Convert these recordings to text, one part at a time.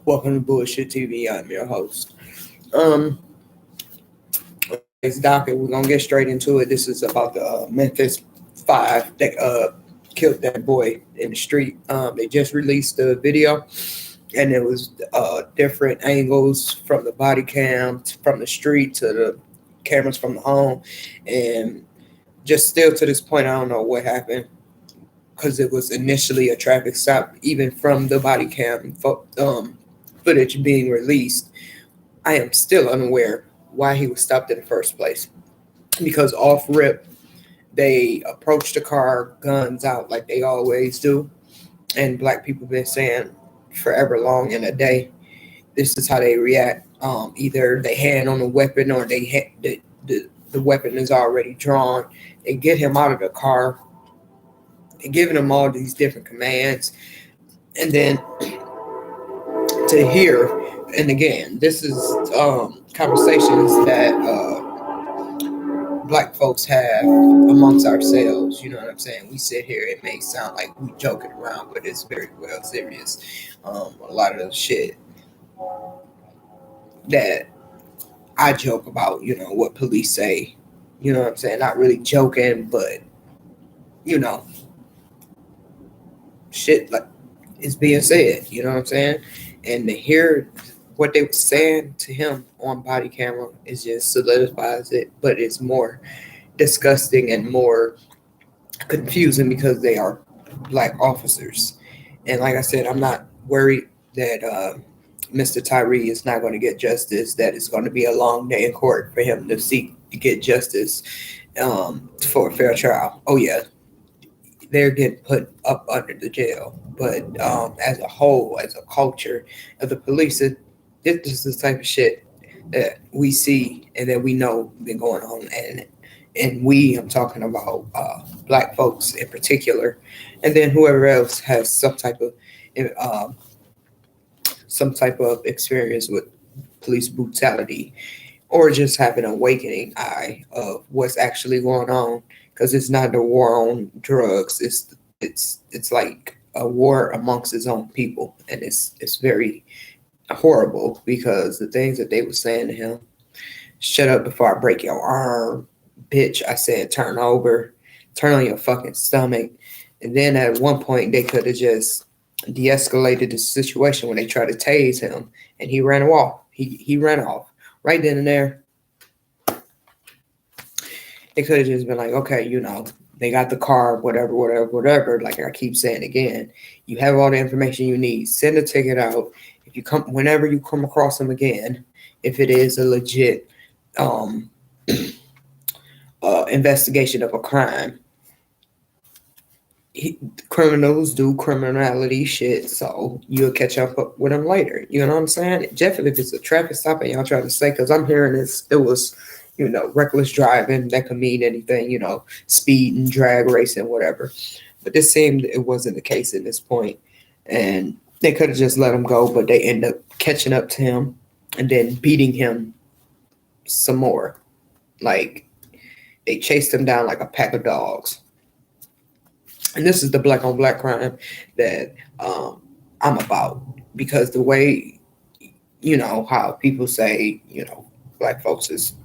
Welcome to Bullshit TV. I'm your host. Um, it's docket. We're gonna get straight into it. This is about the Memphis Five that killed that boy in the street. They just released the video, and it was different angles from the body cam, from the street to the cameras from the home, and just still to this point, I don't know what happened because it was initially a traffic stop, even from the body cam footage being released. I am still unaware why he was stopped in the first place. Because off rip, they approached the car, guns out like they always do. And black people been saying forever long in a day, this is how they react. Either they hand on the weapon or the weapon is already drawn. They get him out of the car. They're giving him all these different commands. And then to hear, and again, this is conversations that black folks have amongst ourselves. You know what I'm saying? We sit here, it may sound like we joking around, but it's very well serious. A lot of the shit that I joke about, what police say, you know what I'm saying? Not really joking, but, you know, shit like it's being said, you know what I'm saying? And to hear what they were saying to him on body camera is just solidifies it, but it's more disgusting and more confusing because they are black officers. And like I said, I'm not worried that Mr. Tyree is not going to get justice, that it's going to be a long day in court for him to seek to get justice for a fair trial. Oh, yeah, they're getting put up under the jail. But as a whole, as a culture of the police, this is the type of shit that we see and that we know been going on. I'm talking about black folks in particular, and then whoever else has uh, some type of experience with police brutality or just have an awakening eye of what's actually going on, because it's not a war on drugs. It's like a war amongst his own people, and it's very horrible because the things that they were saying to him, shut up before I break your arm, bitch, I said turn over, turn on your fucking stomach. And then at one point they could have just de-escalated the situation when they tried to tase him and he ran off. He ran off right then and there. They could have just been like, okay, they got the car, whatever, whatever, whatever. Like I keep saying again, you have all the information you need. Send a ticket out. If you whenever you come across them again, if it is a legit um, investigation of a crime, criminals do criminality shit, so you'll catch up with them later. You know what I'm saying? Definitely, if it's a traffic stop and y'all try to say, because I'm hearing it was, reckless driving, that could mean anything, speeding, drag racing, whatever. But this seemed it wasn't the case at this point, and they could have just let him go, but they end up catching up to him and then beating him some more. Like they chased him down like a pack of dogs. And this is the black on black crime that I'm about, because the way, how people say, black folks is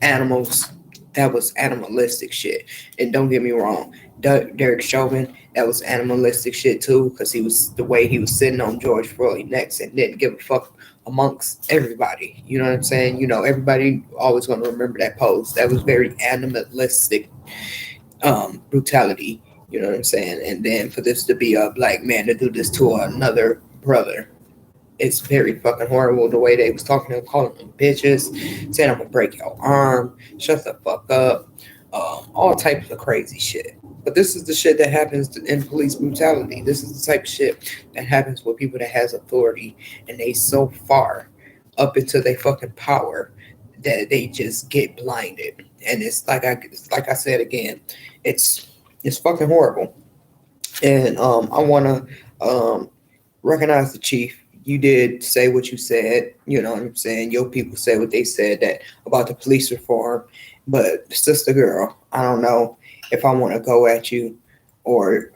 animals, that was animalistic shit. And don't get me wrong, Derek Chauvin, that was animalistic shit too, because he was the way he was sitting on George Floyd next and didn't give a fuck amongst everybody. You know what I'm saying? Everybody always going to remember that pose. That was very animalistic brutality. You know what I'm saying? And then for this to be a black man to do this to another brother, it's very fucking horrible. The way they was talking to him, calling them bitches, saying I'm gonna break your arm, shut the fuck up, all types of crazy shit. But this is the shit that happens in police brutality. This is the type of shit that happens with people that has authority and they so far up into their fucking power that they just get blinded. And it's like I said again, it's fucking horrible. And I want to recognize the chief. You did say what you said. You know what I'm saying? Your people said what they said that about the police reform. But sister girl, I don't know if I want to go at you or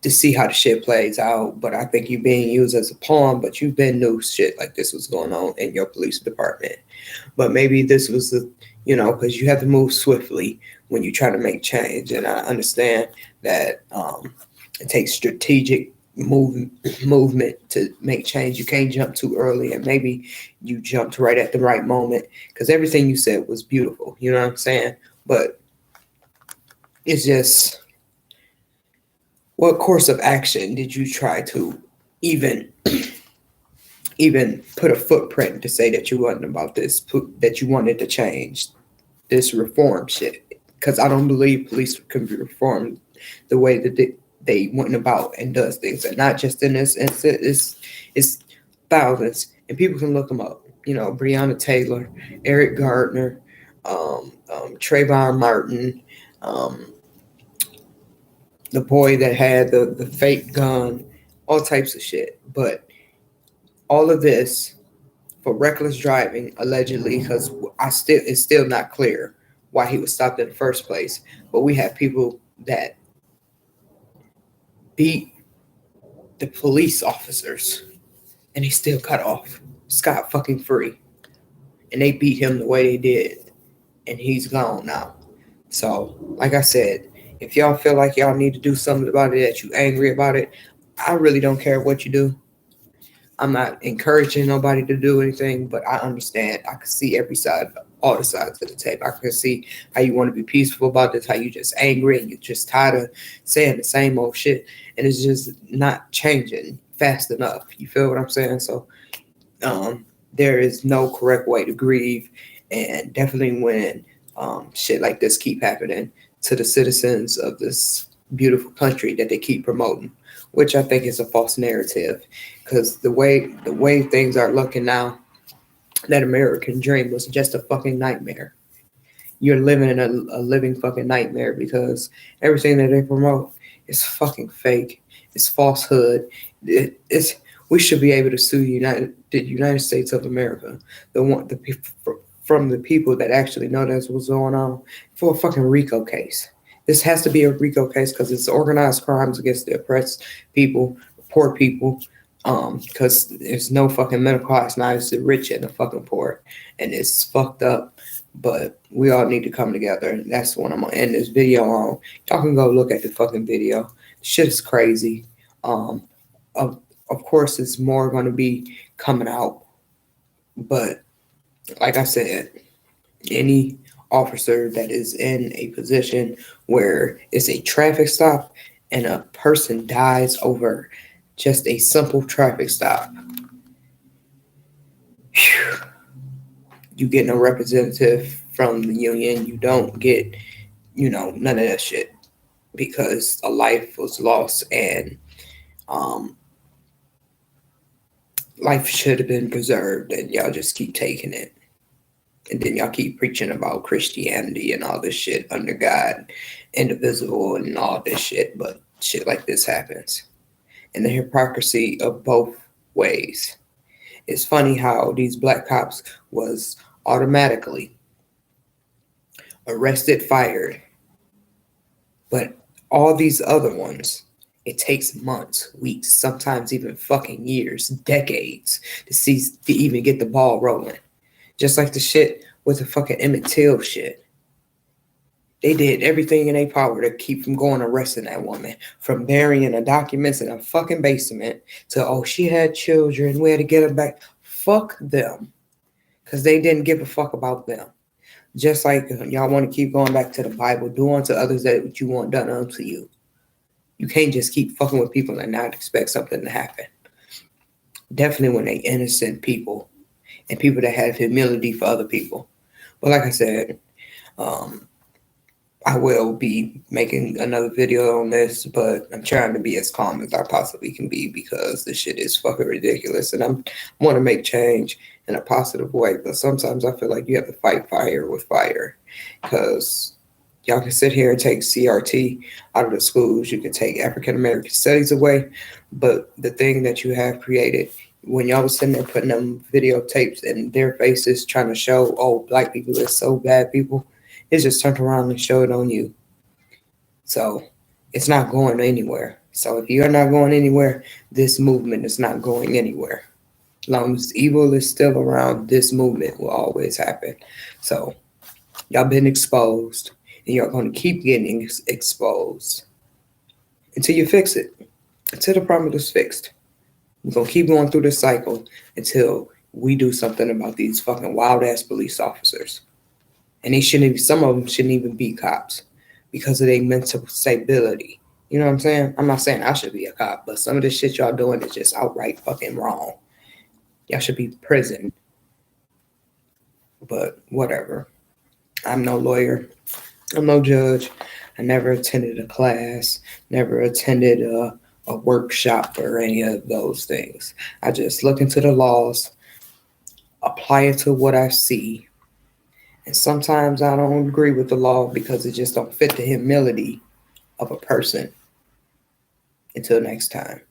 to see how the shit plays out. But I think you're being used as a pawn, but you've been knew shit like this was going on in your police department. But maybe this was the, because you have to move swiftly when you try to make change. And I understand that it takes strategic movement to make change. You can't jump too early, and maybe you jumped right at the right moment because everything you said was beautiful. You know what I'm saying? But it's just, what course of action did you try to even even put a footprint to say that you wasn't about this, that you wanted to change this reform shit? Because I don't believe police can be reformed the way that they went about and does things, and not just in this instance. It's thousands, and people can look them up. Breonna Taylor, Eric Gardner, Trayvon Martin, the boy that had the fake gun, all types of shit. But all of this for reckless driving, allegedly, because it's still not clear why he was stopped in the first place. But we have people that beat the police officers, and he still cut off scot fucking free. And they beat him the way they did, and he's gone now. So, like I said, if y'all feel like y'all need to do something about it, that you angry about it, I really don't care what you do. I'm not encouraging nobody to do anything, but I understand. I can see every side, all the sides of the table. I can see how you want to be peaceful about this, how you just angry and you're just tired of saying the same old shit, and it's just not changing fast enough. You feel what I'm saying? So there is no correct way to grieve, and definitely when shit like this keep happening to the citizens of this beautiful country that they keep promoting, which I think is a false narrative, because the way things are looking now, that American dream was just a fucking nightmare. You're living in a living fucking nightmare, because everything that they promote is fucking fake. It's falsehood. We should be able to sue the United States of America, the people from the people that actually know that's what's going on, for a fucking RICO case. This has to be a RICO case because it's organized crimes against the oppressed people, poor people. Because there's no fucking middle class now. It's the rich and the fucking poor, and it's fucked up. But we all need to come together, and that's what I'm gonna end this video on. Y'all can go look at the fucking video. Shit is crazy. Of course, it's more gonna be coming out, but like I said, any officer that is in a position where it's a traffic stop and a person dies over just a simple traffic stop, you get no representative from the union. You don't get, none of that shit, because a life was lost, and life should have been preserved, and y'all just keep taking it. And then y'all keep preaching about Christianity and all this shit under God, indivisible, and all this shit, but shit like this happens. And the hypocrisy of both ways. It's funny how these black cops was automatically arrested, fired, but all these other ones, it takes months, weeks, sometimes even fucking years, decades to even get the ball rolling. Just like the shit with the fucking Emmett Till shit. They did everything in their power to keep from going arresting that woman, from burying the documents in a fucking basement to, oh, she had children, we had to get her back. Fuck them, because they didn't give a fuck about them. Just like y'all want to keep going back to the Bible, do unto others that you want done unto you. You can't just keep fucking with people and not expect something to happen. Definitely when they innocent people and people that have humility for other people. But like I said, I will be making another video on this, but I'm trying to be as calm as I possibly can be, because this shit is fucking ridiculous, and I want to make change in a positive way. But sometimes I feel like you have to fight fire with fire, because y'all can sit here and take CRT out of the schools. You can take African American studies away, but the thing that you have created, when y'all was sitting there putting them videotapes in their faces trying to show, oh, black people are so bad people, it's just turned around and showed on you. So it's not going anywhere. So if you're not going anywhere, this movement is not going anywhere. As long as evil is still around, this movement will always happen. So y'all been exposed, and you're going to keep getting exposed until you fix it, until the problem is fixed. We're going to keep going through this cycle until we do something about these fucking wild ass police officers. And they shouldn't even, some of them shouldn't even be cops because of their mental stability. You know what I'm saying? I'm not saying I should be a cop, but some of the shit y'all doing is just outright fucking wrong. Y'all should be in prison. But whatever. I'm no lawyer. I'm no judge. I never attended a class, never attended a workshop or any of those things. I just look into the laws, apply it to what I see. And sometimes I don't agree with the law because it just don't fit the humility of a person. Until next time.